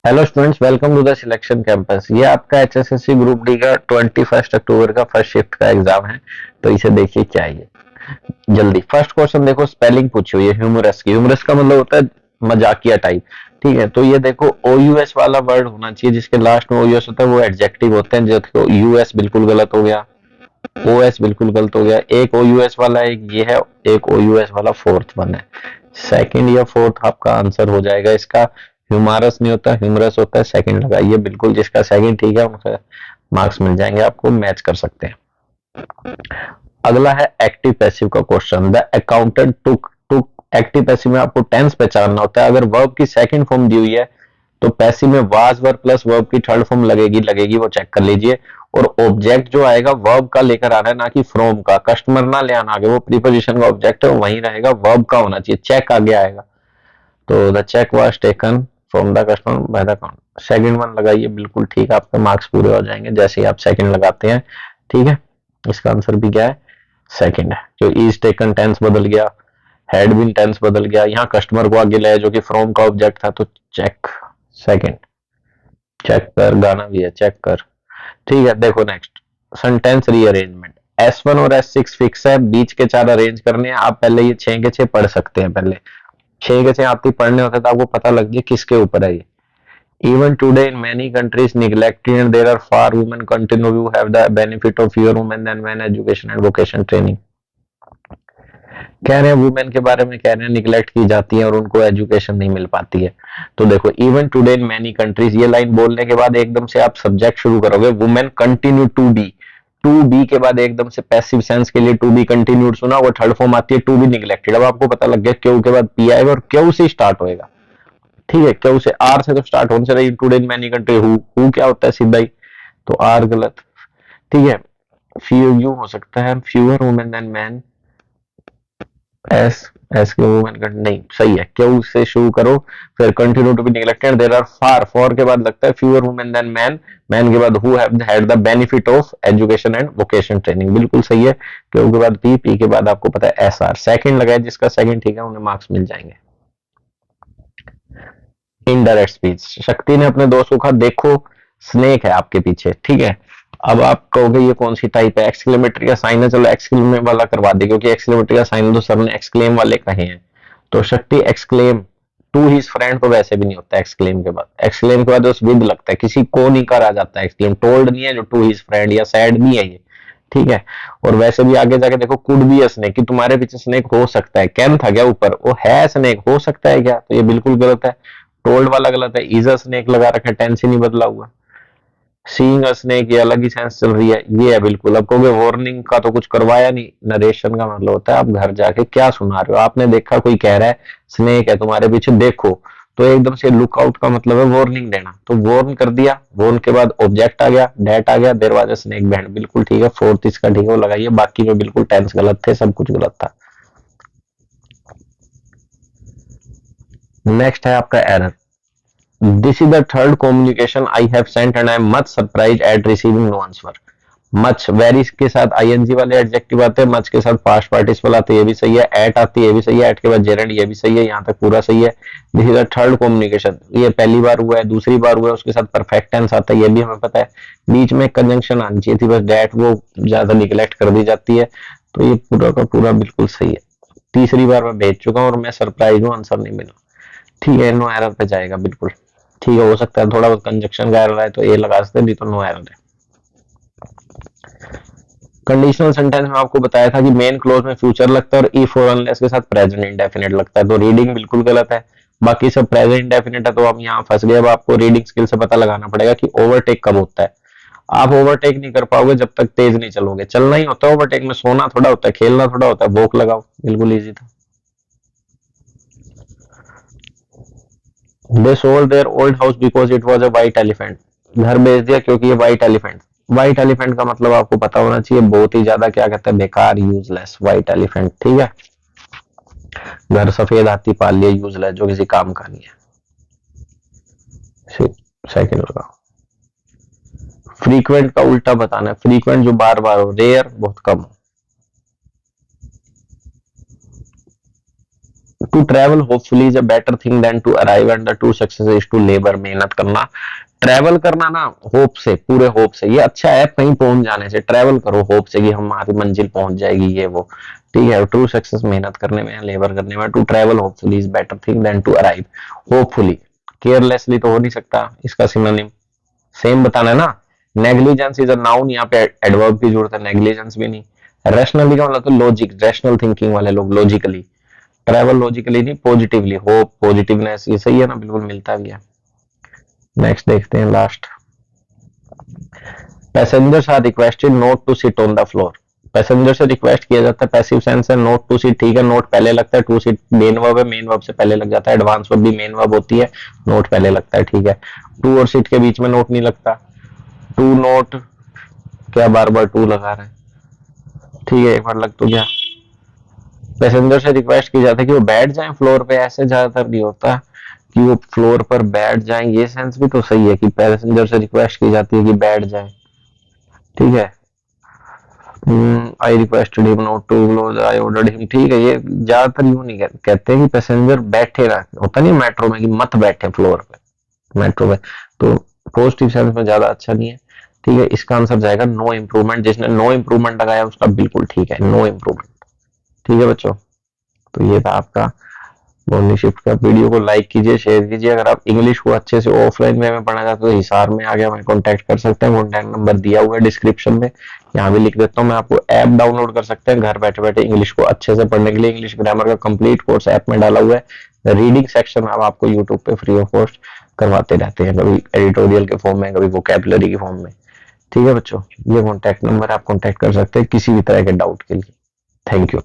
Hello students, welcome to the selection campus. ये आपका HSSC group D का 21 अक्टूबर का फर्स्ट शिफ्ट का एग्जाम है। तो इसे देखिए क्या है ये। जल्दी फर्स्ट क्वेश्चन देखो, स्पेलिंग पूछी हुई है ह्यूमरस की। ह्यूमरस का मतलब होता है मजाकिया टाइप। ठीक है, तो ये देखो ओयूएस वाला वर्ड होना चाहिए, जिसके लास्ट में ओयूएस होता है वो एडजेक्टिव होते हैं। जो यूएस बिल्कुल गलत हो गया, ओएस बिल्कुल गलत हो गया। एक ओयूएस वाला एक ये है, एक ओयूएस वाला फोर्थ वन है। सेकंड या फोर्थ आपका आंसर हो जाएगा इसका। ह्यूमारस नहीं होता, ह्यूमरस होता है। सेकंड लगाइए बिल्कुल, जिसका सेकंड ठीक है उनका मार्क्स मिल जाएंगे आपको, मैच कर सकते हैं। अगला है एक्टिव पैसिव का question. The accountant took took. Active passive में आपको टेंस पहचानना होता है। अगर वर्ब की सेकंड फॉर्म दी हुई है तो पैसिव में वाज वर्ब प्लस वर्ब की थर्ड फॉर्म लगेगी लगेगी वो चेक कर लीजिए। और ऑब्जेक्ट जो आएगा वर्ब का लेकर आना है, ना कि फ्रॉम का। कस्टमर ना ले आना आगे, वो प्रीपोजिशन का ऑब्जेक्ट है वहीं रहेगा, वर्ब का होना चाहिए। चेक आगे आएगा। तो the cheque was taken from the customer by the account. Second one लगाइए बिल्कुल ठीक है, आपके मार्क्स पूरे हो जाएंगे जैसे ही आप सेकंड लगाते हैं। ठीक है, इसका आंसर भी क्या है, सेकंड है। जो इज टेकन टेंस बदल गया, हैड बीन टेंस बदल गया, यहाँ कस्टमर को आगे लाया जो कि फ्रॉम का ऑब्जेक्ट था। तो चेक सेकंड। चेक कर, गाना भी है चेक कर। ठीक है, देखो नेक्स्ट सेंटेंस रीअरेंजमेंट। S1 और S6 फिक्स है, बीच के चार अरेंज करने हैं। आप पहले ये 6 के 6 पढ़ सकते हैं। पहले 6 के 6 आपको पढ़ने होते तो आपको पता लग जाए किसके ऊपर है ये। Even today in many countries neglected and there are far women continue to have the benefit of fewer women than men education and vocation training। कह रहे हैं वुमेन के बारे में, कह रहे हैं निगलेक्ट की जाती है और उनको एजुकेशन नहीं मिल पाती है। तो देखो even today in many countries, ये लाइन बोलने के बाद एकदम से आप सब्जेक्ट शुरू करोगे, women continue to be. To be के बाद एकदम से पैसिव सेंस के लिए टू बी कंटिन्यूड सुना, वो थर्ड फॉर्म आती है टू बी निगलेक्टेड। अब आपको पता लग गया क्यू के बाद पी आएगा और क्यू से स्टार्ट होएगा। ठीक है, क्यू से आर से तो स्टार्ट होने से रही। Today in many country, who क्या होता है सीधा ही, तो आर गलत। ठीक है, फ्यू यूं हो सकता है फ्यूअर वुमेन देन मैन। एस एस के वुमेन का नहीं सही है, क्यू से शुरू करो फिर continue to be neglected. There are far, for के बाद लगता है fewer women than men. Men के बाद who have had the benefit of education and vocation training, बिल्कुल सही है। क्यू के बाद पी, पी के बाद आपको पता है एस आर। सेकंड लगाए, जिसका सेकंड ठीक है उन्हें मार्क्स मिल जाएंगे। Indirect speech. शक्ति ने अपने दोस्त को कहा देखो स्नेक है आपके पीछे। ठीक है, अब आप कहोगे ये कौन सी टाइप है, एक्सक्लेमेटरी का साइन है। चलो एक्सक्लेम वाला करवा दे, क्योंकि एक्सक्लेमेटरी का साइन तो सर ने एक्सक्लेम वाले कहे हैं। तो शक्ति एक्सक्लेम टू हिज फ्रेंड तो वैसे भी नहीं होता एक्सक्लेम के बाद। एक्सक्लेम के बाद उस विद लगता है, किसी को नहीं करा जाता है एक्सक्लेम। टोल्ड नहीं है जो टू हिज फ्रेंड, या सैड नहीं है ये। ठीक है, और वैसे भी आगे जाके देखो कुड बी स्नेक, कि तुम्हारे पीछे स्नेक हो सकता है। कैन था क्या ऊपर, वो है स्नेक हो सकता है क्या, तो ये बिल्कुल गलत है। टोल्ड वाला गलत है, इज अ स्नेक लगा रखा है, टेंस ही नहीं बदला हुआ। सीइंग अ स्नेक ये अलग ही सेंस चल रही है, ये है बिल्कुल। अब कहोगे वार्निंग का तो कुछ करवाया नहीं। नरेशन का मतलब होता है आप घर जाके क्या सुना रहे हो। आपने देखा कोई कह रहा है स्नेक है तुम्हारे पीछे देखो, तो एकदम से लुक आउट का मतलब है वार्निंग देना। तो वार्न कर दिया, वार्न के बाद ऑब्जेक्ट आ गया, डेट आ गया, देर वाज स्नेक बैंड, बिल्कुल ठीक है। फोर्थ इसका ठीक है, वो लगाइए। बाकी में बिल्कुल टेंस गलत थे, सब कुछ गलत था। नेक्स्ट है आपका error. This is the third communication I have sent and I am much surprise at receiving no answer. Much very के साथ आईएनजी वाले एडजेक्टिव आते हैं, मच के साथ पास्ट पार्टिसिपल आते हैं, ये भी सही है। एट आती है, ये भी सही है। एट के बाद जेरेंड, ये भी सही है। यहाँ तक पूरा सही है। This is the third communication, ये पहली बार हुआ है, दूसरी बार हुआ है। उसके साथ परफेक्ट टेंस आता है, ये भी हमें पता है। बीच में कंजंक्शन आनी चाहिए थी, बस डेट वो ज्यादा निगलेक्ट कर दी जाती है। तो ये पूरा का पूरा बिल्कुल सही है। तीसरी बार मैं भेज चुका हूँ और मैं सरप्राइज हूँ, आंसर नहीं मिला। ठीक है, नो एरर पे जाएगा बिल्कुल। ठीक है, हो सकता है थोड़ा बहुत कंजक्शन का एरर है तो ए लगा सकते हैं, नहीं तो नो एरर है। कंडीशनल सेंटेंस में आपको बताया था कि मेन क्लोज में फ्यूचर लगता है और ई फोर अनलेस के साथ प्रेजेंट इंडेफिनिट लगता है। तो रीडिंग बिल्कुल गलत है, बाकी सब प्रेजेंट इंडेफिनिट है। तो हम यहाँ फंस गए। अब आपको रीडिंग स्किल से पता लगाना पड़ेगा कि ओवरटेक कब होता है। आप ओवरटेक नहीं कर पाओगे जब तक तेज नहीं चलोगे। चलना ही होता है ओवरटेक में, सोना थोड़ा होता है, खेलना थोड़ा होता है। वॉक लगाओ, बिल्कुल इजी था। They sold their old house because it was a white elephant. घर बेच दिया क्योंकि ये व्हाइट एलिफेंट। व्हाइट एलिफेंट का मतलब आपको पता होना चाहिए, बहुत ही ज्यादा क्या कहते हैं, बेकार, यूजलेस व्हाइट एलिफेंट। ठीक है, घर सफेद हाथी पाल लिया, यूजलेस, जो किसी काम का नहीं है। सेकंड होगा। फ्रीक्वेंट का उल्टा बताना है। फ्रीक्वेंट जो बार बार हो, रेयर बहुत कम हो। To travel hopefully is a better thing than to arrive, and the true success is to labour, मेहनत करना। ट्रेवल करना ना होप से, पूरे होप से, ये अच्छा है कहीं पहुंच जाने से। ट्रेवल करो होप से कि हमारी मंजिल पहुंच जाएगी, ये वो, ठीक है। ट्रू सक्सेस मेहनत करने में, लेबर करने में। To travel hopefully is better thing than to arrive. Hopefully, carelessly तो हो नहीं सकता, इसका सिनोनिम सेम बताना है ना। नेग्लिजेंस इज अ नाउन, यहाँ पे एडवर्ब की जरूरत है, नेग्लिजेंस भी नहीं। रैशनली का मतलब तो लॉजिक, रैशनल थिंकिंग वाले लोग, लॉजिकली। ट्रैवल लॉजिकली नहीं, पॉजिटिवली। होप, पॉजिटिवनेस, ये सही है ना, बिल्कुल मिलता भी है। नेक्स्ट देखते हैं, last. Passengers are requested not to sit on the floor. Passenger से रिक्वेस्ट किया जाता है, पैसिव सेंस है, नोट टू सीट, ठीक है। नोट पहले लगता है, टू सीट मेन वर्ब है, मेन वर्ब से पहले लग जाता है। एडवांस वर्ब भी मेन वर्ब होती है, नोट पहले लगता है, ठीक है। टू और सीट के बीच में नोट नहीं लगता। टू नोट, क्या बार बार टू लगा रहे हैं, ठीक है, एक बार लग तो गया। पैसेंजर से रिक्वेस्ट की जाती है कि वो बैठ जाएं फ्लोर पे, ऐसे ज्यादातर नहीं होता कि वो फ्लोर पर बैठ जाएं, ये सेंस भी तो सही है कि पैसेंजर से रिक्वेस्ट की जाती है कि बैठ जाएं, ठीक है। I requested him not to close, I ordered him, ठीक है। ये ज्यादातर यूं नहीं कहते हैं कि पैसेंजर बैठे ना, होता नहीं मेट्रो में कि मत बैठे फ्लोर पे, मेट्रो में। तो पॉजिटिव सेंस में ज्यादा अच्छा नहीं है, ठीक है। इसका आंसर जाएगा नो इम्प्रूवमेंट। जिसने नो इम्प्रूवमेंट लगाया उसका बिल्कुल ठीक है, नो इम्प्रूवमेंट, ठीक है बच्चों। तो ये था आपका मॉर्निंग शिफ्ट का। वीडियो को लाइक कीजिए, शेयर कीजिए। अगर आप इंग्लिश को अच्छे से ऑफलाइन वे में पढ़ना चाहते हो तो हिसार में आ गया, मैं कांटेक्ट कर सकते हैं, कांटेक्ट नंबर दिया हुआ है डिस्क्रिप्शन में, यहाँ भी लिख देता हूँ मैं। आपको ऐप डाउनलोड कर सकते हैं घर बैठे बैठे इंग्लिश को अच्छे से पढ़ने के लिए। इंग्लिश ग्रामर का कंप्लीट कोर्स ऐप में डाला हुआ है। रीडिंग सेक्शन अब आपको यूट्यूब पे फ्री ऑफ कॉस्ट करवाते रहते हैं, कभी एडिटोरियल के फॉर्म में, कभी वोकैबुलरी के फॉर्म में, ठीक है बच्चों। ये कॉन्टैक्ट नंबर आप कॉन्टैक्ट कर सकते हैं किसी भी तरह के डाउट के लिए। Thank you.